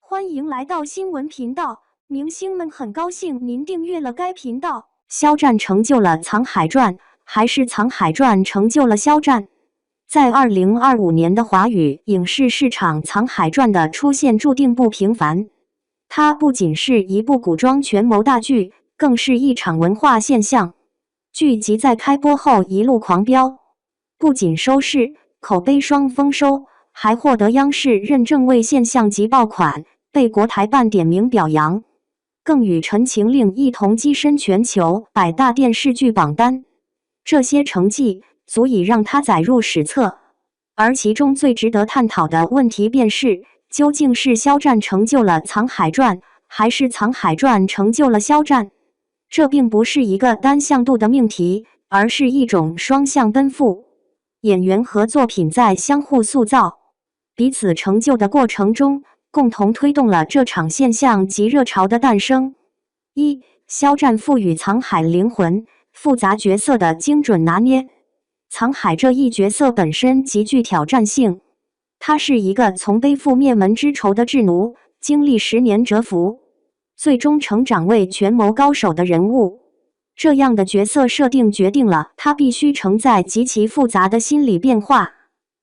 欢迎来到新闻频道，明星们很高兴您订阅了该频道。肖战成就了《藏海传》，还是《藏海传》成就了肖战？在2025年的华语影视市场，《藏海传》的出现注定不平凡。它不仅是一部古装权谋大剧，更是一场文化现象。剧集在开播后一路狂飙，不仅收视、口碑双丰收，还获得央视认证为现象级爆款，被国台办点名表扬，更与《陈情令》一同跻身全球100大电视剧榜单。这些成绩足以让它载入史册。而其中最值得探讨的问题便是，究竟是肖战成就了《藏海传》，还是《藏海传》成就了肖战？这并不是一个单向度的命题，而是一种双向奔赴。演员和作品在相互塑造、彼此成就的过程中，共同推动了这场现象级热潮的诞生。一、肖战赋予藏海灵魂，复杂角色的精准拿捏。藏海这一角色本身极具挑战性，他是一个从背负灭门之仇的智奴，经历10年蛰伏，最终成长为权谋高手的人物。这样的角色设定决定了他必须承载极其复杂的心理变化，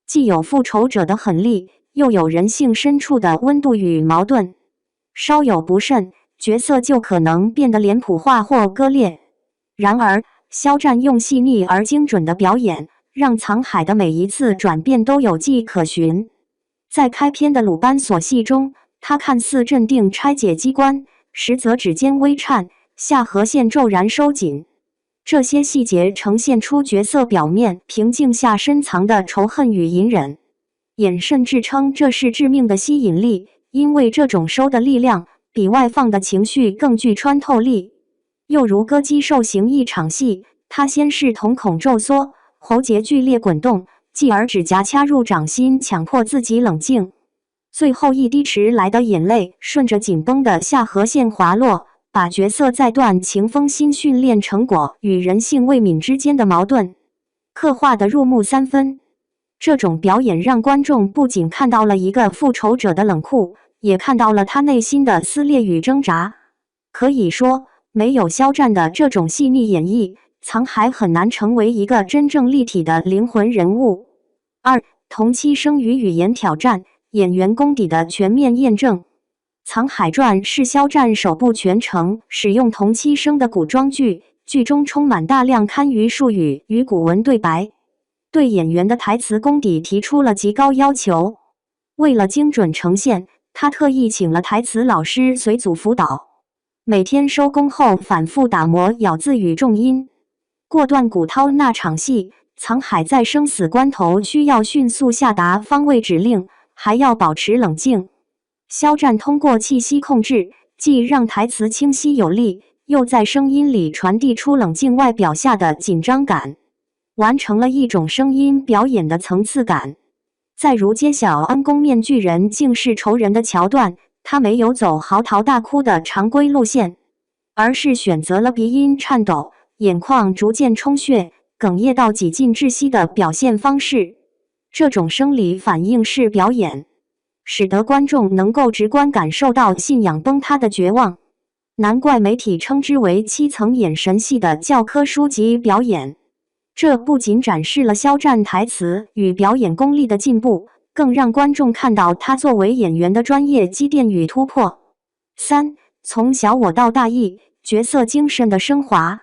既有复仇者的狠戾，又有人性深处的温度与矛盾。稍有不慎，角色就可能变得脸谱化或割裂。然而，肖战用细腻而精准的表演，让藏海的每一次转变都有迹可循。在开篇的鲁班锁戏中，他看似镇定拆解机关，实则指尖微颤，下颌线骤然收紧。这些细节呈现出角色表面平静下深藏的仇恨与隐忍。演甚至称这是致命的吸引力，因为这种收的力量比外放的情绪更具穿透力。又如歌姬受刑一场戏，他先是瞳孔骤缩，喉结剧烈滚动，继而指甲掐入掌心，强迫自己冷静。最后一滴迟来的眼泪顺着紧绷的下颌线滑落，把角色在断情风新训练成果与人性未泯之间的矛盾刻画得入木三分。这种表演让观众不仅看到了一个复仇者的冷酷，也看到了他内心的撕裂与挣扎。可以说，没有肖战的这种细腻演绎，藏海很难成为一个真正立体的灵魂人物。二、同期声与语言挑战，演员功底的全面验证。《藏海传》是肖战首部全程使用同期声的古装剧，剧中充满大量堪舆术语与古文对白，对演员的台词功底提出了极高要求。为了精准呈现，他特意请了台词老师随组辅导，每天收工后反复打磨咬字与重音。过段古涛那场戏，藏海在生死关头需要迅速下达方位指令，还要保持冷静。肖战通过气息控制，既让台词清晰有力，又在声音里传递出冷静外表下的紧张感，完成了一种声音表演的层次感。再如揭晓安宫面具人竟是仇人的桥段，他没有走嚎啕大哭的常规路线，而是选择了鼻音颤抖、眼眶逐渐充血、哽咽到几近窒息的表现方式。这种生理反应式表演，使得观众能够直观感受到信仰崩塌的绝望。难怪媒体称之为7层眼神戏的教科书级表演。这不仅展示了肖战台词与表演功力的进步，更让观众看到他作为演员的专业积淀与突破。三、从小我到大义，角色精神的升华。《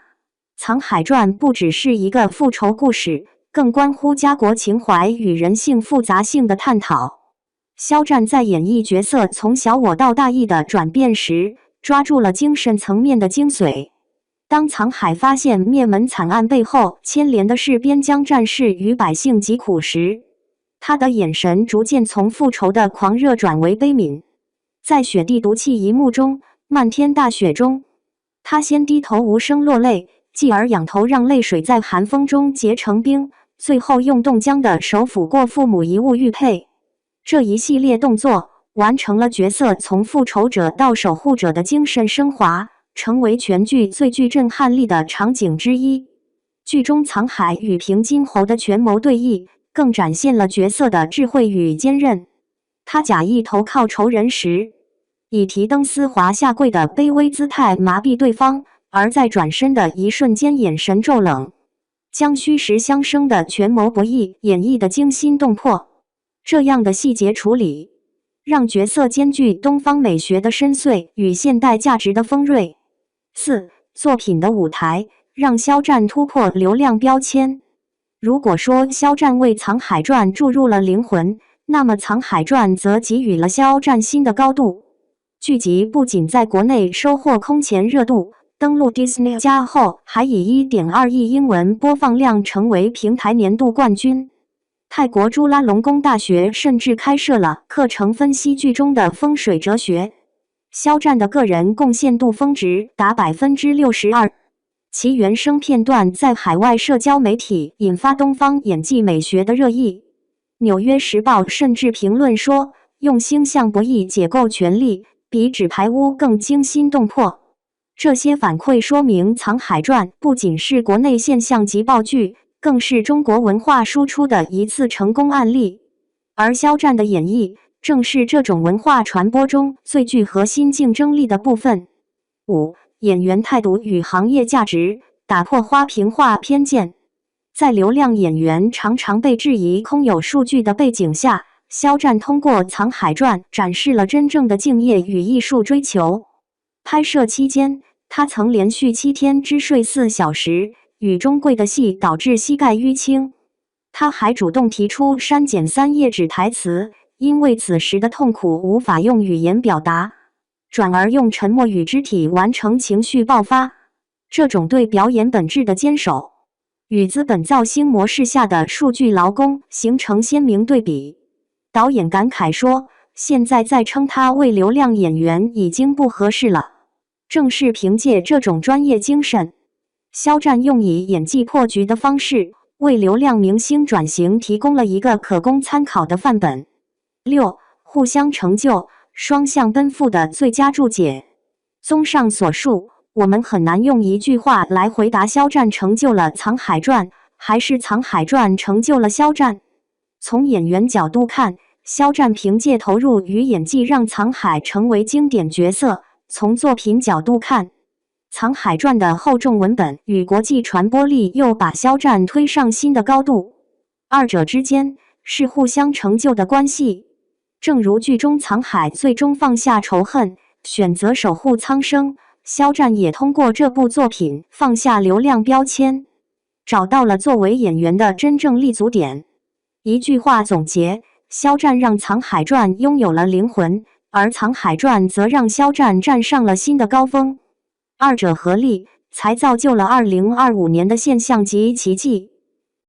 藏海传》不只是一个复仇故事，更关乎家国情怀与人性复杂性的探讨。肖战在演绎角色从小我到大义的转变时，抓住了精神层面的精髓。当藏海发现灭门惨案背后牵连的是边疆战士与百姓疾苦时，他的眼神逐渐从复仇的狂热转为悲悯。在雪地毒气一幕中，漫天大雪中，他先低头无声落泪，继而仰头让泪水在寒风中结成冰，最后用冻僵的手抚过父母遗物玉佩。这一系列动作完成了角色从复仇者到守护者的精神升华，成为全剧最具震撼力的场景之一。剧中藏海与平津侯的权谋对弈，更展现了角色的智慧与坚韧。他假意投靠仇人时，以提灯丝华下跪的卑微姿态麻痹对方，而在转身的一瞬间眼神骤冷，将虚实相生的权谋博弈演绎得惊心动魄。这样的细节处理，让角色兼具东方美学的深邃与现代价值的锋锐。4. 作品的舞台让肖战突破流量标签。如果说肖战为《藏海传》注入了灵魂，那么《藏海传》则给予了肖战新的高度。剧集不仅在国内收获空前热度，登陆 Disney+ 后还以 1.2 亿英文播放量成为平台年度冠军。泰国朱拉隆功大学甚至开设了课程分析剧中的风水哲学。肖战的个人贡献度峰值达 62%， 其原声片段在海外社交媒体引发东方演技美学的热议。纽约时报甚至评论说，用星象博弈解构权力比纸牌屋更惊心动魄。这些反馈说明《藏海传》不仅是国内现象级爆剧，更是中国文化输出的一次成功案例。而肖战的演绎正是这种文化传播中最具核心竞争力的部分。5. 演员态度与行业价值，打破花瓶化偏见。在流量演员常常被质疑空有数据的背景下，肖战通过《藏海传》展示了真正的敬业与艺术追求。拍摄期间，他曾连续7天只睡4小时，与中贵的戏导致膝盖淤青。他还主动提出删减3页纸台词，因为此时的痛苦无法用语言表达，转而用沉默与肢体完成情绪爆发。这种对表演本质的坚守，与资本造星模式下的数据劳工形成鲜明对比。导演感慨说，现在再称他为流量演员已经不合适了。正是凭借这种专业精神，肖战用以演技破局的方式，为流量明星转型提供了一个可供参考的范本。6. 互相成就，双向奔赴的最佳注解。综上所述，我们很难用一句话来回答肖战成就了《藏海传》，还是《藏海传》成就了肖战。从演员角度看，肖战凭借投入与演技让藏海成为经典角色；从作品角度看，《藏海传》的厚重文本与国际传播力又把肖战推上新的高度。二者之间是互相成就的关系。正如剧中藏海最终放下仇恨，选择守护苍生，肖战也通过这部作品放下流量标签，找到了作为演员的真正立足点。一句话总结，肖战让《藏海传》拥有了灵魂，而《藏海传》则让肖战站上了新的高峰。二者合力，才造就了2025年的现象级奇迹。